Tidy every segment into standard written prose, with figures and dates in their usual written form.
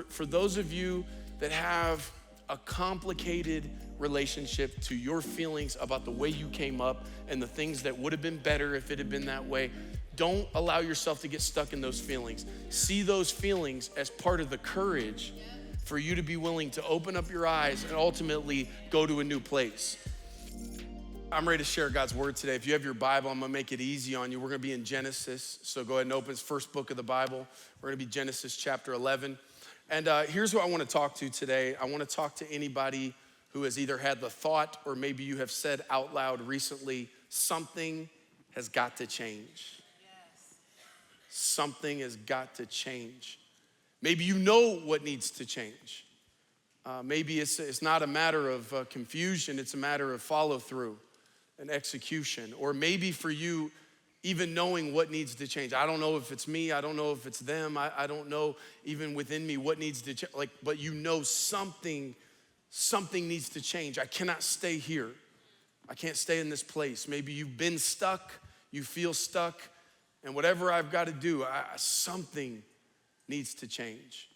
For those of you that have a complicated relationship to your feelings about the way you came up and the things that would have been better if it had been that way, don't allow yourself to get stuck in those feelings. See those feelings as part of the courage for you to be willing to open up your eyes and ultimately go to a new place. I'm ready to share God's word today. If you have your Bible, I'm gonna make it easy on you. We're gonna be in Genesis, so go ahead and open. It's first book of the Bible. We're gonna be Genesis chapter 11. And here's what I wanna talk to today. I wanna talk to anybody who has either had the thought or maybe you have said out loud recently, something has got to change. Yes. Something has got to change. Maybe you know what needs to change. Maybe it's not a matter of confusion, it's a matter of follow through and execution. Or maybe for you, even knowing what needs to change. I don't know if it's me, I don't know if it's them, I don't know even within me what needs to change, but you know something needs to change. I cannot stay here. I can't stay in this place. Maybe you've been stuck, you feel stuck, and whatever I've got to do, something needs to change.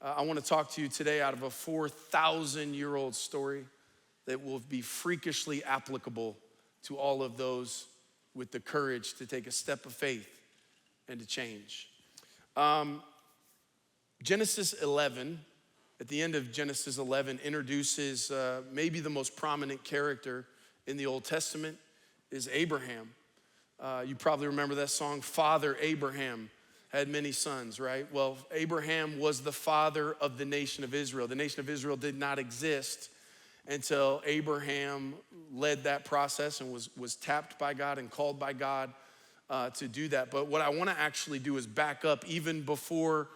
I want to talk to you today out of a 4,000-year-old story that will be freakishly applicable to all of those with the courage to take a step of faith and to change. Genesis 11, at the end of Genesis 11, introduces maybe the most prominent character in the Old Testament is Abraham. You probably remember that song, Father Abraham had many sons, right? Well, Abraham was the father of the nation of Israel. The nation of Israel did not exist until Abraham led that process and was tapped by God and called by God to do that. But what I want to actually do is back up even before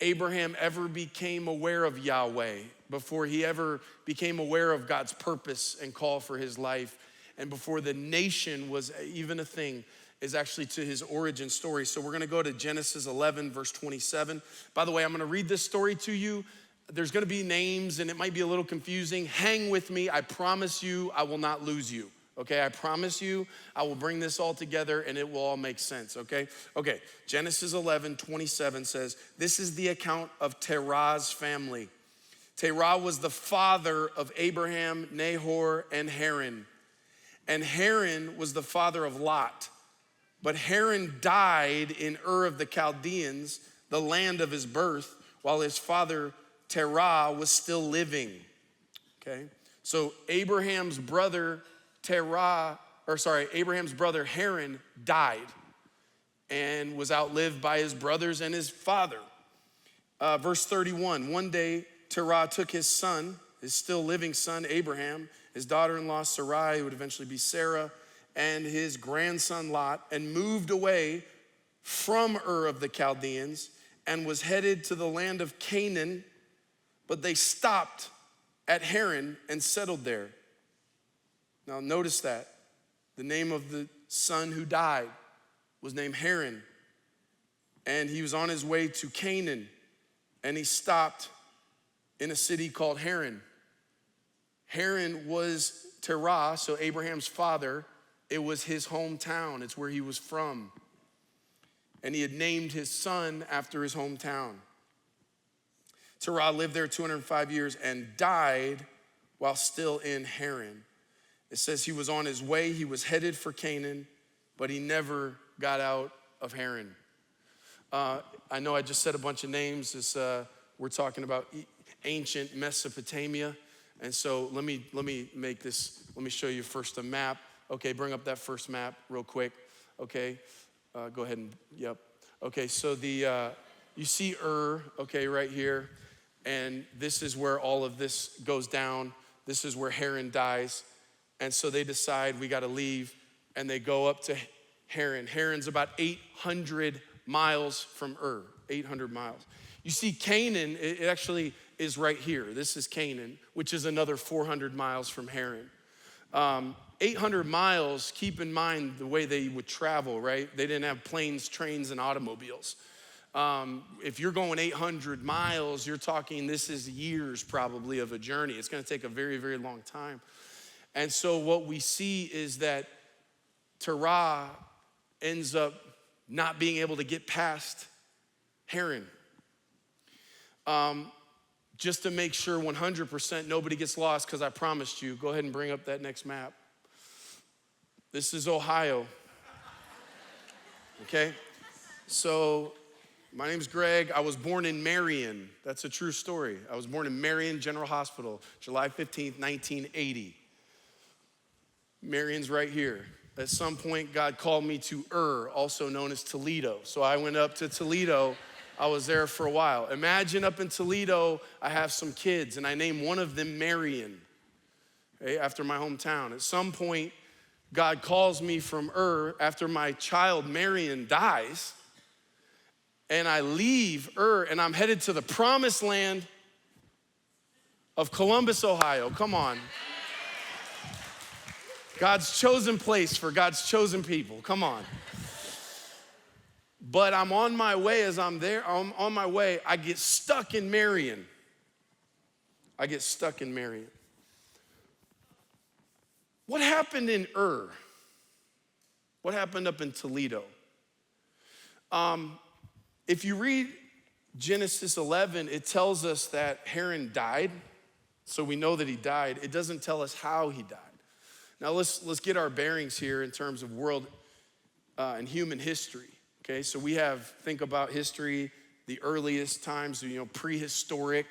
Abraham ever became aware of Yahweh, before he ever became aware of God's purpose and call for his life, and before the nation was even a thing, is actually to his origin story. So we're gonna go to Genesis 11, verse 27. By the way, I'm gonna read this story to you. There's gonna be names and it might be a little confusing. Hang with me, I promise you I will not lose you, okay? I promise you I will bring this all together and it will all make sense, okay? Okay, Genesis 11, 27 says, this is the account of Terah's family. Terah was the father of Abraham, Nahor, and Haran. And Haran was the father of Lot. But Haran died in Ur of the Chaldeans, the land of his birth, while his father Terah was still living, okay? So Abraham's brother Haran died and was outlived by his brothers and his father. Verse 31, one day Terah took his son, his still living son Abraham, his daughter-in-law Sarai, who would eventually be Sarah, and his grandson Lot, and moved away from Ur of the Chaldeans and was headed to the land of Canaan, but they stopped at Haran and settled there. Now notice that. The name of the son who died was named Haran, and he was on his way to Canaan, and he stopped in a city called Haran. Haran was Terah, so Abraham's father. It was his hometown. It's where he was from. And he had named his son after his hometown. Terah lived there 205 years and died while still in Haran. It says he was on his way. He was headed for Canaan, but he never got out of Haran. I know I just said a bunch of names. We're talking about ancient Mesopotamia. And so let me show you first a map. Okay, bring up that first map real quick. Okay, go ahead and, yep. Okay, so you see Ur, okay, right here. And this is where all of this goes down. This is where Haran dies. And so they decide we gotta leave, and they go up to Haran. Haran's about 800 miles from Ur, 800 miles. You see Canaan, it actually is right here. This is Canaan, which is another 400 miles from Haran. 800 miles, keep in mind the way they would travel, right? They didn't have planes, trains, and automobiles. If you're going 800 miles, you're talking, this is years probably of a journey. It's gonna take a very, very long time. And so what we see is that Terah ends up not being able to get past Haran. Just to make sure 100% nobody gets lost, because I promised you, go ahead and bring up that next map. This is Ohio. Okay? So my name's Greg. I was born in Marion. That's a true story. I was born in Marion General Hospital, July 15th, 1980. Marion's right here. At some point, God called me to also known as Toledo. So I went up to Toledo. I was there for a while. Imagine up in Toledo, I have some kids, and I name one of them Marion, okay, after my hometown. At some point, God calls me from after my child Marion dies, and I leave and I'm headed to the promised land of Columbus, Ohio. Come on. God's chosen place for God's chosen people. Come on. But I'm on my way. As I'm there, I'm on my way, I get stuck in Marion. What happened in What happened up in Toledo? If you read Genesis 11, it tells us that Haran died. So we know that he died. It doesn't tell us how he died. Now let's get our bearings here in terms of world and human history. Okay, so think about history, the earliest times, prehistoric.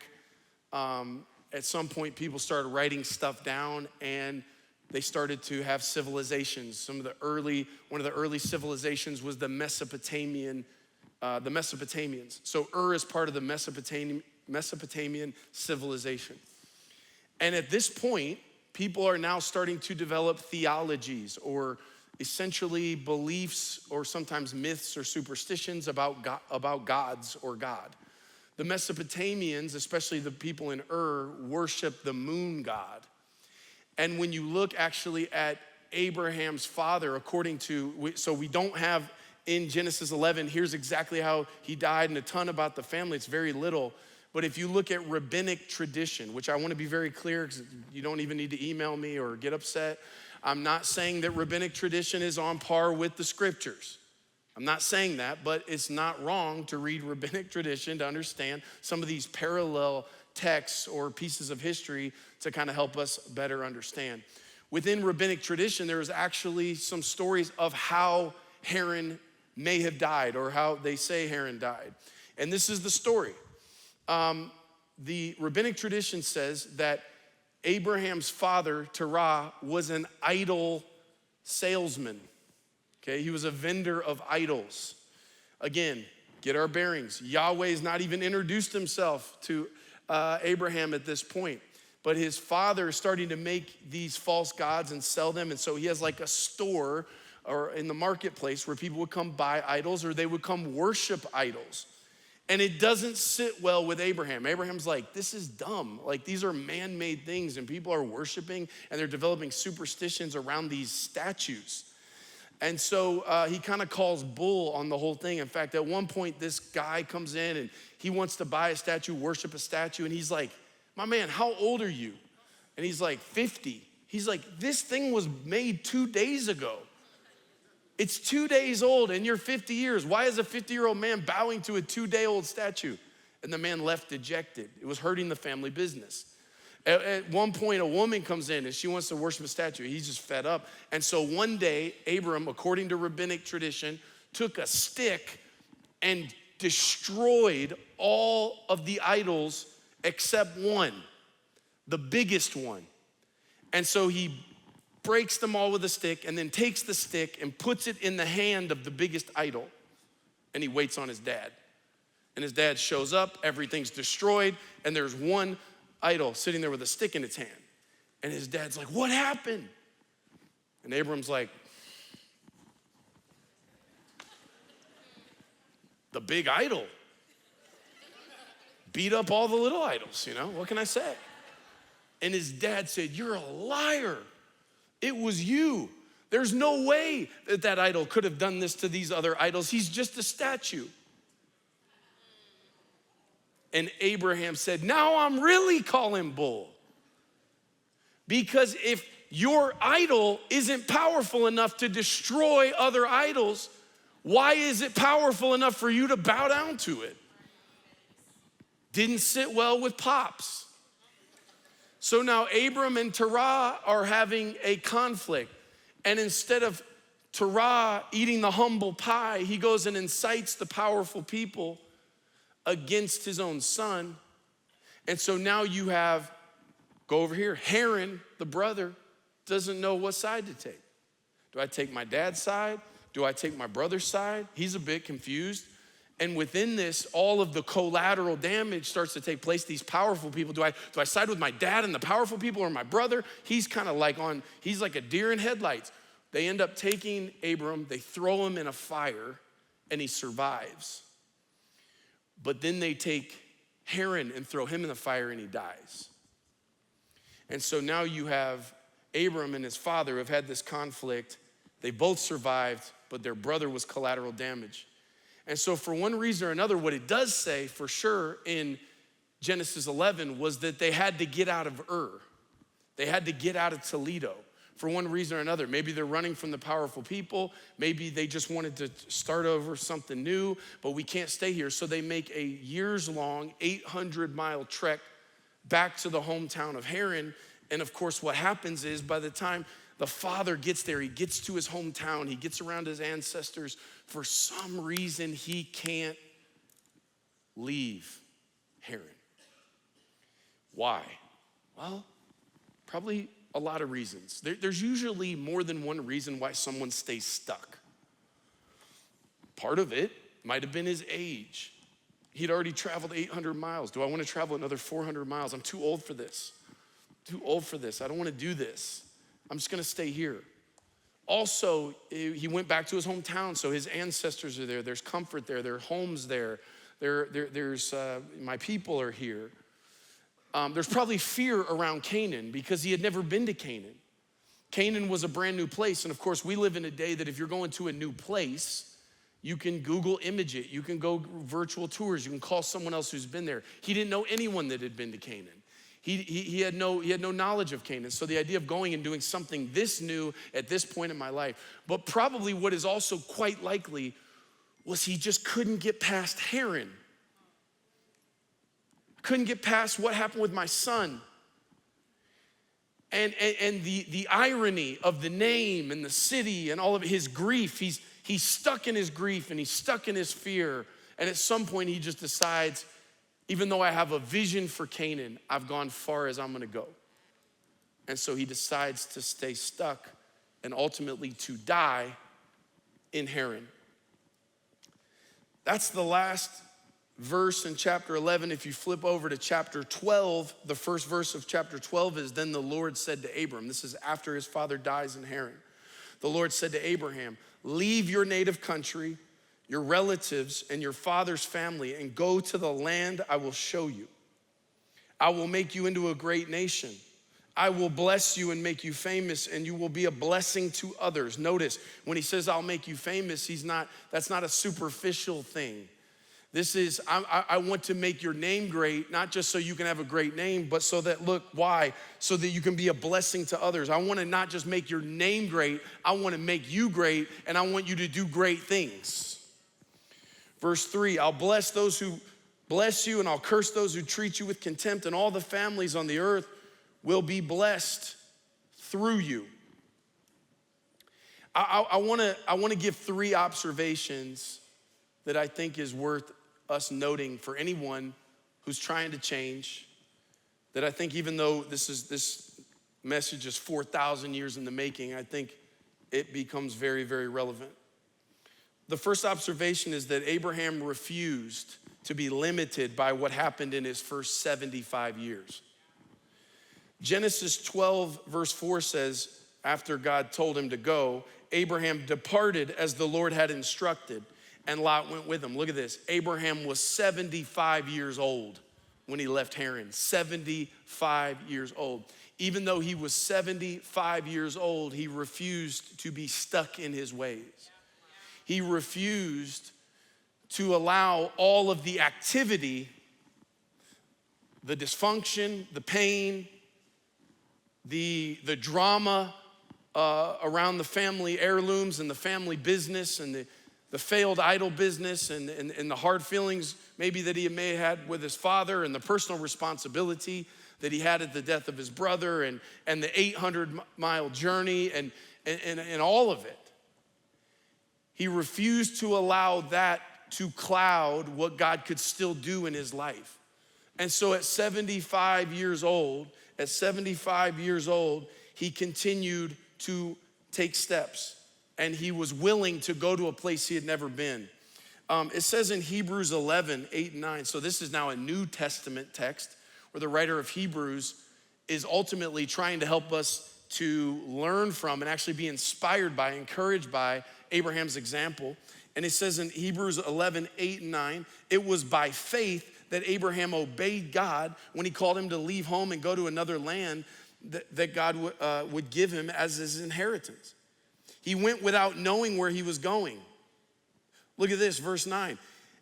At some point, people started writing stuff down, and they started to have civilizations. One of the early civilizations was the Mesopotamians. So is part of the Mesopotamian civilization. And at this point, people are now starting to develop theologies, or essentially beliefs, or sometimes myths or superstitions about gods or God. The Mesopotamians, especially the people in worship the moon god. And when you look actually at Abraham's father, so we don't have in Genesis 11, here's exactly how he died and a ton about the family. It's very little. But if you look at rabbinic tradition, which I want to be very clear, because you don't even need to email me or get upset. I'm not saying that rabbinic tradition is on par with the scriptures. I'm not saying that, but it's not wrong to read rabbinic tradition to understand some of these parallel texts or pieces of history to kind of help us better understand. Within rabbinic tradition, there is actually some stories of how Haran may have died, or how they say Haran died. And this is the story. The rabbinic tradition says that Abraham's father, Terah, was an idol salesman. Okay, he was a vendor of idols. Again, get our bearings. Yahweh's not even introduced himself to Abraham at this point. But his father is starting to make these false gods and sell them. And so he has like a store or in the marketplace where people would come buy idols, or they would come worship idols. And it doesn't sit well with Abraham. Abraham's like, this is dumb. Like, these are man-made things, and people are worshiping, and they're developing superstitions around these statues. And so he kind of calls bull on the whole thing. In fact, at one point, this guy comes in, and he wants to buy a statue, worship a statue, and he's like, my man, how old are you? And he's like, 50. He's like, this thing was made 2 days ago. It's 2 days old and you're 50 years. Why is a 50-year-old man bowing to a 2-day-old statue? And the man left dejected. It was hurting the family business. At one point, a woman comes in and she wants to worship a statue. He's just fed up. And so one day, Abram, according to rabbinic tradition, took a stick and destroyed all of the idols except one, the biggest one. And so he breaks them all with a stick, and then takes the stick and puts it in the hand of the biggest idol. And he waits on his dad. And his dad shows up, everything's destroyed, and there's one idol sitting there with a stick in its hand. And his dad's like, what happened? And Abram's like, the big idol beat up all the little idols, what can I say? And his dad said, you're a liar. It was you. There's no way that idol could have done this to these other idols. He's just a statue. And Abraham said, now I'm really calling bull. Because if your idol isn't powerful enough to destroy other idols, why is it powerful enough for you to bow down to it? Didn't sit well with Pops. So now Abram and Terah are having a conflict. And instead of Terah eating the humble pie, he goes and incites the powerful people against his own son. And so now you have, go over here, Haran, the brother, doesn't know what side to take. Do I take my dad's side? Do I take my brother's side? He's a bit confused. And within this, all of the collateral damage starts to take place. These powerful people, do I side with my dad and the powerful people or my brother? He's kind of like he's like a deer in headlights. They end up taking Abram, they throw him in a fire, and he survives. But then they take Haran and throw him in the fire, and he dies. And so now you have Abram and his father who have had this conflict. They both survived, but their brother was collateral damage. And so for one reason or another, what it does say for sure in Genesis 11 was that they had to get out of Ur. They had to get out of Toledo for one reason or another. Maybe they're running from the powerful people. Maybe they just wanted to start over something new, but we can't stay here. So they make a years-long 800-mile trek back to the hometown of Haran. And of course, what happens is by the time the father gets there, he gets to his hometown, he gets around his ancestors. For some reason, he can't leave Haran. Why? Well, probably a lot of reasons. There's usually more than one reason why someone stays stuck. Part of it might have been his age. He'd already traveled 800 miles. Do I want to travel another 400 miles? I'm too old for this. Too old for this. I don't want to do this. I'm just gonna stay here. Also, he went back to his hometown, so his ancestors are there. There's comfort there. There are homes there. There's my people are here. There's probably fear around Canaan because he had never been to Canaan. Canaan was a brand new place, and of course, we live in a day that if you're going to a new place, you can Google image it. You can go virtual tours. You can call someone else who's been there. He didn't know anyone that had been to Canaan. He had no knowledge of Canaan. So the idea of going and doing something this new at this point in my life, but probably what is also quite likely was he just couldn't get past Haran. Couldn't get past what happened with my son. And the irony of the name and the city and all of his grief, he's stuck in his grief and he's stuck in his fear. And at some point he just decides, even though I have a vision for Canaan, I've gone far as I'm gonna go. And so he decides to stay stuck and ultimately to die in Haran. That's the last verse in chapter 11. If you flip over to chapter 12, the first verse of chapter 12 is, then the Lord said to Abram, this is after his father dies in Haran. The Lord said to Abraham, leave your native country, your relatives and your father's family, and go to the land I will show you. I will make you into a great nation. I will bless you and make you famous, and you will be a blessing to others. Notice, when he says I'll make you famous, that's not a superficial thing. This is, I want to make your name great, not just so you can have a great name, but so that, look, why? So that you can be a blessing to others. I want to not just make your name great, I want to make you great, and I want you to do great things. Verse 3, I'll bless those who bless you, and I'll curse those who treat you with contempt, and all the families on the earth will be blessed through you. I wanna give three observations that I think is worth us noting for anyone who's trying to change, that I think even though this message is 4,000 years in the making, I think it becomes very, very relevant. The first observation is that Abraham refused to be limited by what happened in his first 75 years. Genesis 12 verse 4 says, after God told him to go, Abraham departed as the Lord had instructed, and Lot went with him. Look at this. Abraham was 75 years old when he left Haran. 75 years old. Even though he was 75 years old, he refused to be stuck in his ways. He refused to allow all of the activity, the dysfunction, the pain, the drama around the family heirlooms and the family business and the the failed idol business and the hard feelings maybe that he may have had with his father, and the personal responsibility that he had at the death of his brother, and the 800-mile journey and all of it. He refused to allow that to cloud what God could still do in his life. And so at 75 years old, he continued to take steps, and he was willing to go to a place he had never been. It says in Hebrews 11, 8 and 9, so this is now a New Testament text where the writer of Hebrews is ultimately trying to help us to learn from and actually be inspired by, encouraged by Abraham's example. And it says in Hebrews 11, 8 and 9, it was by faith that Abraham obeyed God when he called him to leave home and go to another land that God would give him as his inheritance. He went without knowing where he was going. Look at this, verse 9.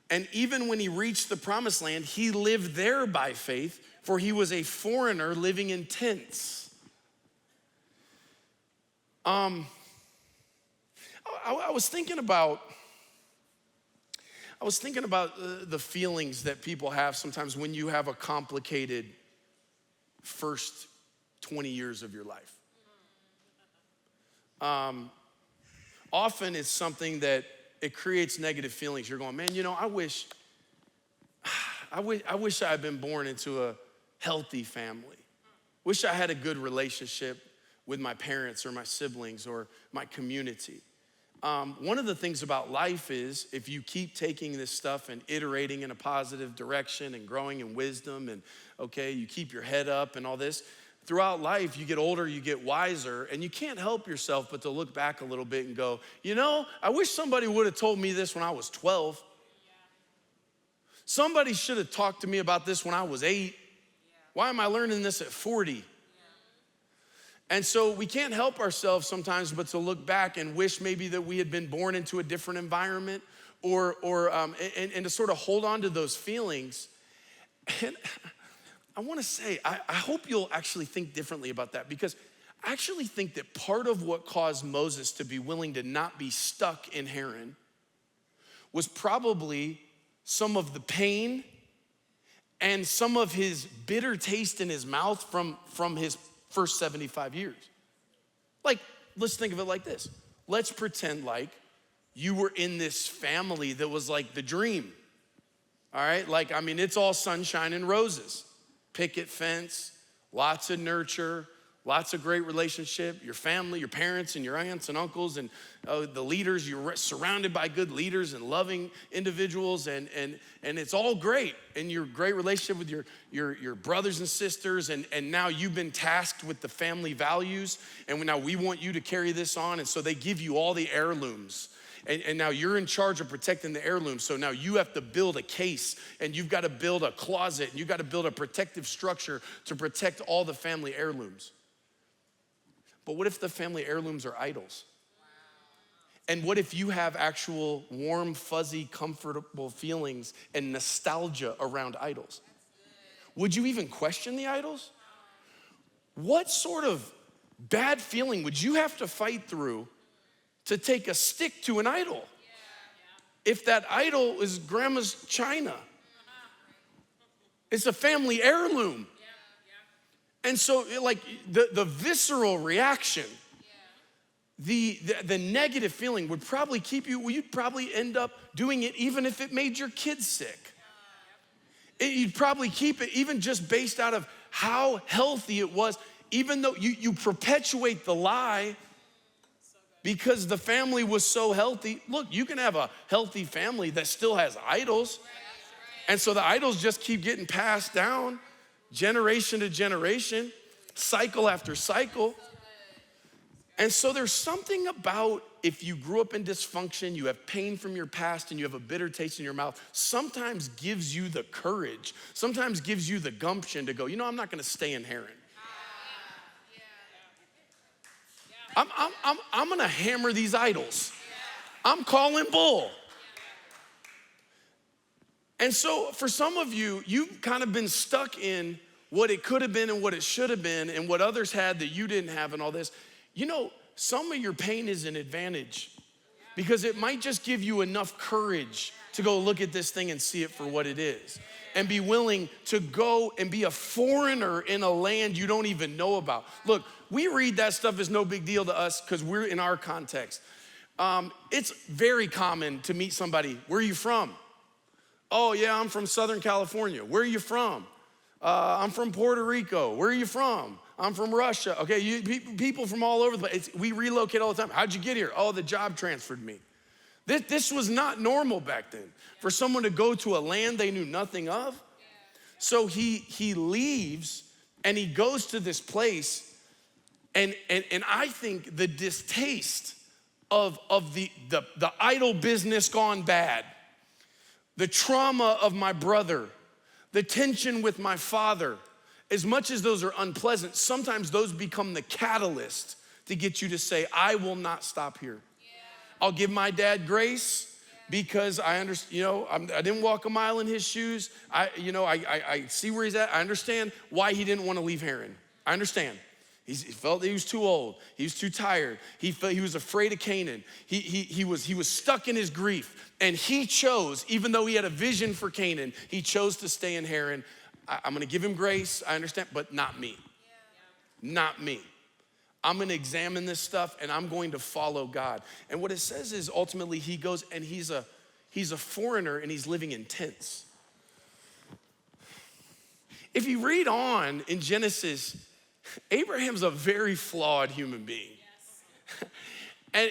And even when he reached the promised land, he lived there by faith, for he was a foreigner living in tents. I was thinking about the feelings that people have sometimes when you have a complicated first 20 years of your life. Often it's something that it creates negative feelings. You're going, man, I wish I had been born into a healthy family. Wish I had a good relationship with my parents or my siblings or my community. One of the things about life is if you keep taking this stuff and iterating in a positive direction and growing in wisdom and, you keep your head up and all this, throughout life, you get older, you get wiser, and you can't help yourself but to look back a little bit and go, I wish somebody would have told me this when I was 12. Somebody should have talked to me about this when I was 8. Why am I learning this at 40? And so we can't help ourselves sometimes but to look back and wish maybe that we had been born into a different environment or to sort of hold on to those feelings. And I want to say, I hope you'll actually think differently about that, because I actually think that part of what caused Moses to be willing to not be stuck in Haran was probably some of the pain and some of his bitter taste in his mouth from his first 75 years. Like, let's think of it like this. Let's pretend like you were in this family that was like the dream. All right, it's all sunshine and roses. Picket fence, lots of nurture, lots of great relationship. Your family, your parents and your aunts and uncles and the leaders, you're surrounded by good leaders and loving individuals, and it's all great. And your great relationship with your brothers and sisters, and now you've been tasked with the family values, and now we want you to carry this on, and so they give you all the heirlooms. And now you're in charge of protecting the heirlooms. So now you have to build a case, and you've got to build a closet, and you've got to build a protective structure to protect all the family heirlooms. But what if the family heirlooms are idols? And what if you have actual warm, fuzzy, comfortable feelings and nostalgia around idols? Would you even question the idols? What sort of bad feeling would you have to fight through to take a stick to an idol? If that idol is grandma's china, it's a family heirloom. And so the visceral reaction, the negative feeling would probably keep you, you'd probably end up doing it even if it made your kids sick. You'd probably keep it even just based out of how healthy it was, even though you perpetuate the lie because the family was so healthy. Look, you can have a healthy family that still has idols. And so the idols just keep getting passed down generation to generation, cycle after cycle. And so there's something about if you grew up in dysfunction, you have pain from your past, and you have a bitter taste in your mouth, sometimes gives you the courage, sometimes gives you the gumption to go, I'm not gonna stay in Haran. I'm gonna hammer these idols. I'm calling bull. And so for some of you, you've kind of been stuck in what it could have been and what it should have been and what others had that you didn't have and all this. Some of your pain is an advantage because it might just give you enough courage to go look at this thing and see it for what it is. And be willing to go and be a foreigner in a land you don't even know about. Look, we read that stuff as no big deal to us because we're in our context. It's very common to meet somebody, where are you from? Oh yeah, I'm from Southern California. Where are you from? I'm from Puerto Rico. Where are you from? I'm from Russia. Okay, people from all over the place. We relocate all the time. How'd you get here? Oh, the job transferred me. This was not normal back then for someone to go to a land they knew nothing of. So he leaves and he goes to this place, and I think the distaste of the idol business gone bad, the trauma of my brother, the tension with my father, as much as those are unpleasant, sometimes those become the catalyst to get you to say, I will not stop here. I'll give my dad grace because I understand, I didn't walk a mile in his shoes. I see where he's at. I understand why he didn't want to leave Haran. I understand. He felt that he was too old. He was too tired. He was afraid of Canaan. He was stuck in his grief. And he chose, even though he had a vision for Canaan, he chose to stay in Haran. I'm gonna give him grace, I understand, but not me. Not me. I'm gonna examine this stuff and I'm going to follow God. And what it says is ultimately he goes and he's a foreigner and he's living in tents. If you read on in Genesis, Abraham's a very flawed human being. Yes.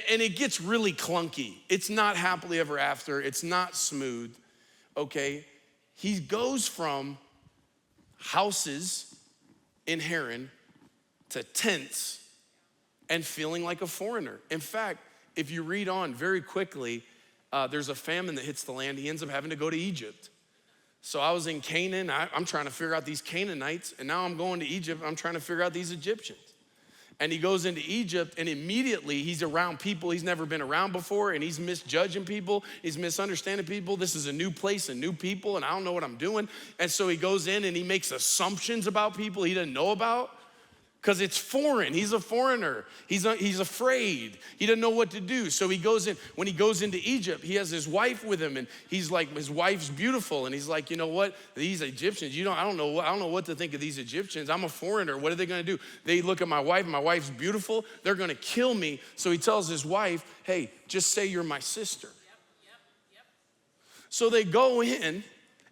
and it gets really clunky. It's not happily ever after. It's not smooth, okay? He goes from houses in Haran to tents and feeling like a foreigner. In fact, if you read on very quickly, there's a famine that hits the land. He ends up having to go to Egypt. So I was in Canaan, I'm trying to figure out these Canaanites, and now I'm going to Egypt, I'm trying to figure out these Egyptians. And he goes into Egypt, and immediately he's around people he's never been around before, and he's misjudging people, he's misunderstanding people. This is a new place and new people, and I don't know what I'm doing. And so he goes in and he makes assumptions about people he doesn't know about, because it's foreign. He's a foreigner. He's afraid. He doesn't know what to do. So he goes in. When he goes into Egypt, he has his wife with him, and he's like, his wife's beautiful, and he's like, you know what? These Egyptians, I don't know what to think of these Egyptians. I'm a foreigner. What are they gonna do? They look at my wife. My wife's beautiful. They're gonna kill me. So he tells his wife, hey, just say you're my sister. Yep. So they go in,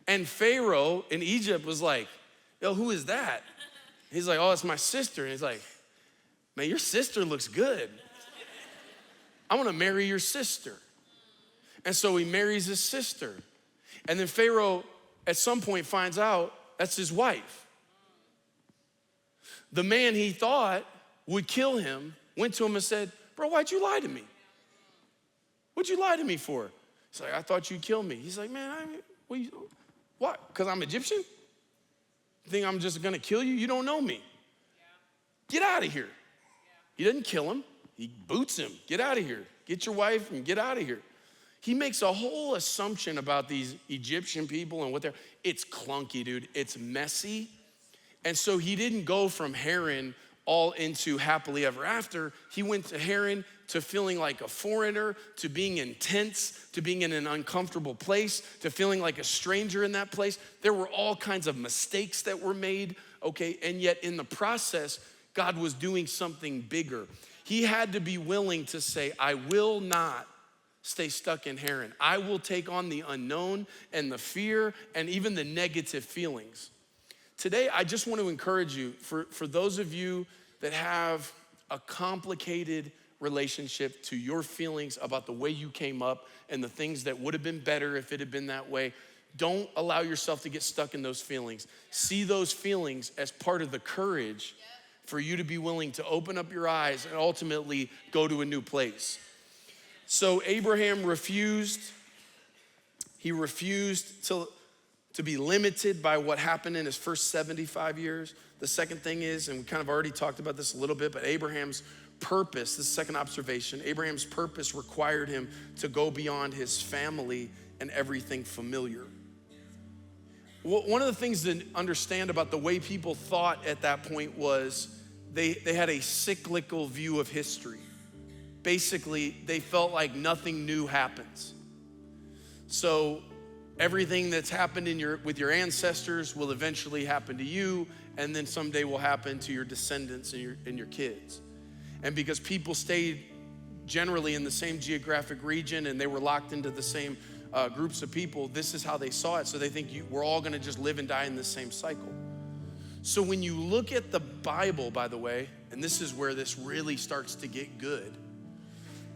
and Pharaoh in Egypt was like, yo, who is that? He's like, oh, it's my sister. And he's like, man, your sister looks good. I want to marry your sister. And so he marries his sister. And then Pharaoh at some point finds out that's his wife. The man he thought would kill him went to him and said, bro, why'd you lie to me? What'd you lie to me for? He's like, I thought you'd kill me. He's like, man, what? Because I'm Egyptian? Think I'm just gonna kill you? You don't know me. Get out of here. He doesn't kill him. He boots him. Get out of here. Get your wife and get out of here. He makes a whole assumption about these Egyptian people and what they're, it's clunky, dude. It's messy. And so he didn't go from Haran all into happily ever after. He went to Haran to feeling like a foreigner, to being in tents, to being in an uncomfortable place, to feeling like a stranger in that place. There were all kinds of mistakes that were made, okay? And yet in the process, God was doing something bigger. He had to be willing to say, I will not stay stuck in Haran. I will take on the unknown and the fear and even the negative feelings. Today, I just want to encourage you, for those of you that have a complicated relationship to your feelings about the way you came up and the things that would have been better if it had been that way, don't allow yourself to get stuck in those feelings. See those feelings as part of the courage for you to be willing to open up your eyes and ultimately go to a new place. So Abraham refused. He refused to be limited by what happened in his first 75 years. The second thing is, and we kind of already talked about this a little bit, but Abraham's purpose, the second observation, Abraham's purpose required him to go beyond his family and everything familiar. One of the things to understand about the way people thought at that point was they had a cyclical view of history. basically they felt like nothing new happens. So everything that's happened with your ancestors will eventually happen to you, and then someday will happen to your descendants and your kids. And because people stayed generally in the same geographic region and they were locked into the same groups of people, this is how they saw it. So they think we're all gonna just live and die in the same cycle. So when you look at the Bible, by the way, and this is where this really starts to get good,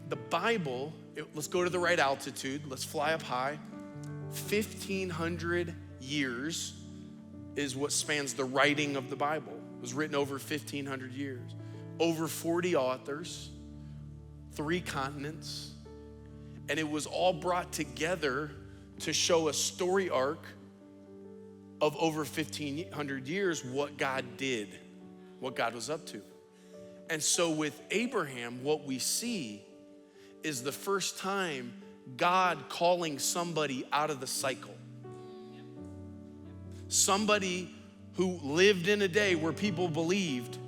the Bible, let's go to the right altitude, let's fly up high. 1,500 years is what spans the writing of the Bible. It was written over 1,500 years. Over 40 authors, 3 continents, and it was all brought together to show a story arc of over 1,500 years, what God did, what God was up to. And so with Abraham, what we see is the first time God calling somebody out of the cycle. Somebody who lived in a day where people believed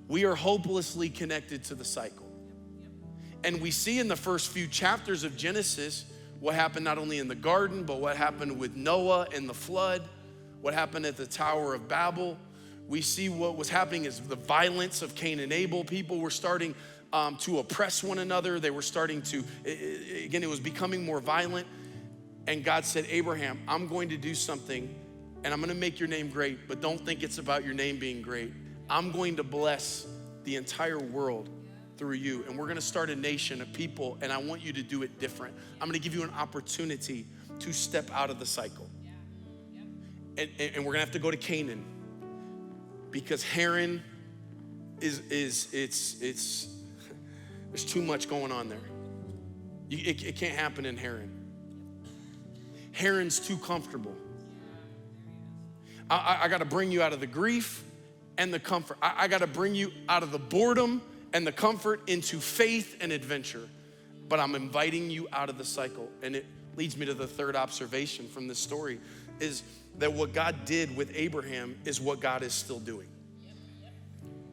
we are hopelessly connected to the cycle. And we see in the first few chapters of Genesis what happened not only in the garden, but what happened with Noah and the flood, what happened at the Tower of Babel. We see what was happening is the violence of Cain and Abel. People were starting to oppress one another. They were starting to, again, it was becoming more violent. And God said, Abraham, I'm going to do something and I'm gonna make your name great, but don't think it's about your name being great. I'm going to bless the entire world through you. And we're gonna start a nation of people, and I want you to do it different. I'm gonna give you an opportunity to step out of the cycle. And we're gonna have to go to Canaan, because Haran it's there's too much going on there. It can't happen in Haran. Haran's too comfortable. I gotta bring you out of the grief and the comfort. I gotta bring you out of the boredom and the comfort into faith and adventure. But I'm inviting you out of the cycle. And it leads me to the third observation from this story, is that what God did with Abraham is what God is still doing.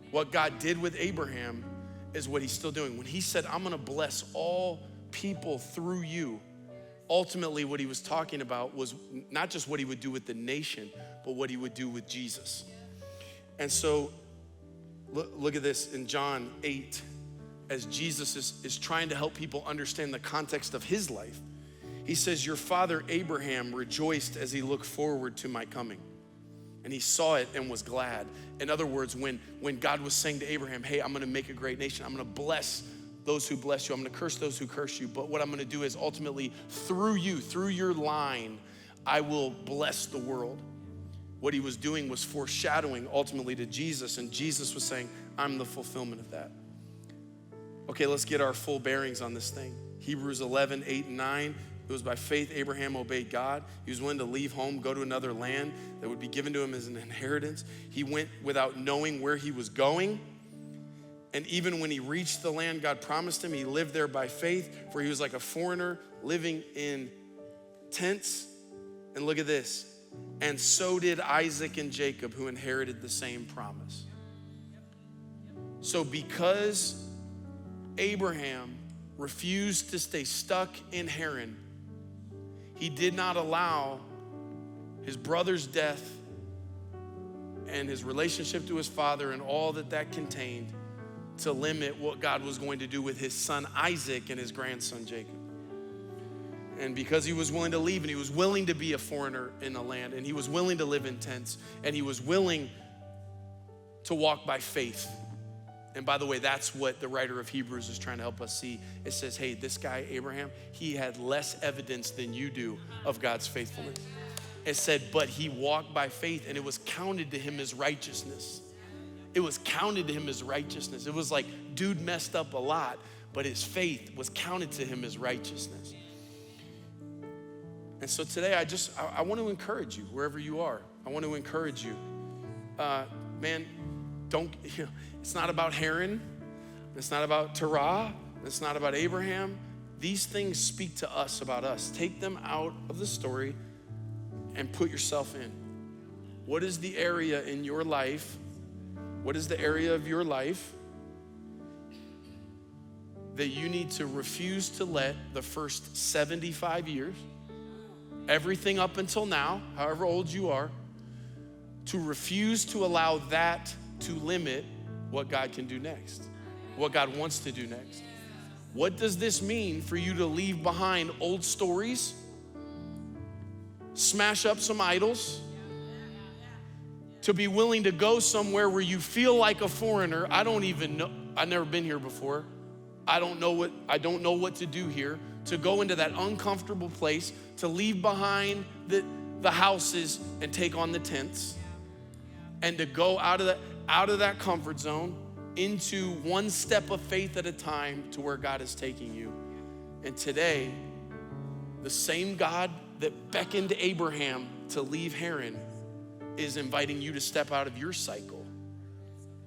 What God did with Abraham is what he's still doing. When he said, I'm gonna bless all people through you, ultimately what he was talking about was not just what he would do with the nation, but what he would do with Jesus. And so look at this in John 8, as Jesus is trying to help people understand the context of his life. He says, your father Abraham rejoiced as he looked forward to my coming. And he saw it and was glad. In other words, when God was saying to Abraham, hey, I'm gonna make a great nation. I'm gonna bless those who bless you. I'm gonna curse those who curse you. But what I'm gonna do is ultimately through you, through your line, I will bless the world. What he was doing was foreshadowing ultimately to Jesus. And Jesus was saying, I'm the fulfillment of that. Okay, let's get our full bearings on this thing. Hebrews 11, 8 and 9. It was by faith Abraham obeyed God. He was willing to leave home, go to another land that would be given to him as an inheritance. He went without knowing where he was going. And even when he reached the land God promised him, he lived there by faith, for he was like a foreigner living in tents. And look at this. And so did Isaac and Jacob, who inherited the same promise. So because Abraham refused to stay stuck in Haran, he did not allow his brother's death and his relationship to his father and all that contained to limit what God was going to do with his son Isaac and his grandson Jacob. And because he was willing to leave, and he was willing to be a foreigner in the land, and he was willing to live in tents, and he was willing to walk by faith. And by the way, that's what the writer of Hebrews is trying to help us see. It says, hey, this guy, Abraham, he had less evidence than you do of God's faithfulness. It said, but he walked by faith, and it was counted to him as righteousness. It was counted to him as righteousness. It was like, dude messed up a lot, but his faith was counted to him as righteousness. And so today, I want to encourage you, wherever you are. I want to encourage you. Man, it's not about Haran. It's not about Terah. It's not about Abraham. These things speak to us about us. Take them out of the story and put yourself in. What is the area in your life? What is the area of your life that you need to refuse to let the first 75 years, everything up until now, however old you are, to refuse to allow that to limit what God can do next, what God wants to do next. What does this mean for you to leave behind old stories, smash up some idols, to be willing to go somewhere where you feel like a foreigner? I don't even know, I've never been here before. I don't know what to do here. To go into that uncomfortable place, to leave behind the houses and take on the tents, and to go out of that comfort zone into one step of faith at a time to where God is taking you. And today, the same God that beckoned Abraham to leave Haran is inviting you to step out of your cycle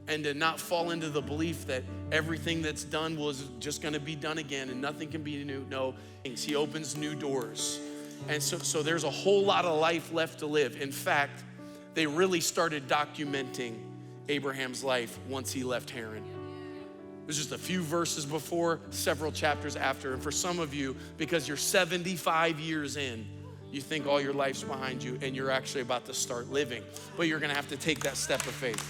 and to not fall into the belief that everything that's done was just gonna be done again and nothing can be new. No, he opens new doors. And so there's a whole lot of life left to live. In fact, they really started documenting Abraham's life once he left Haran. It was just a few verses before, several chapters after. And for some of you, because you're 75 years in, you think all your life's behind you and you're actually about to start living. But you're gonna have to take that step of faith.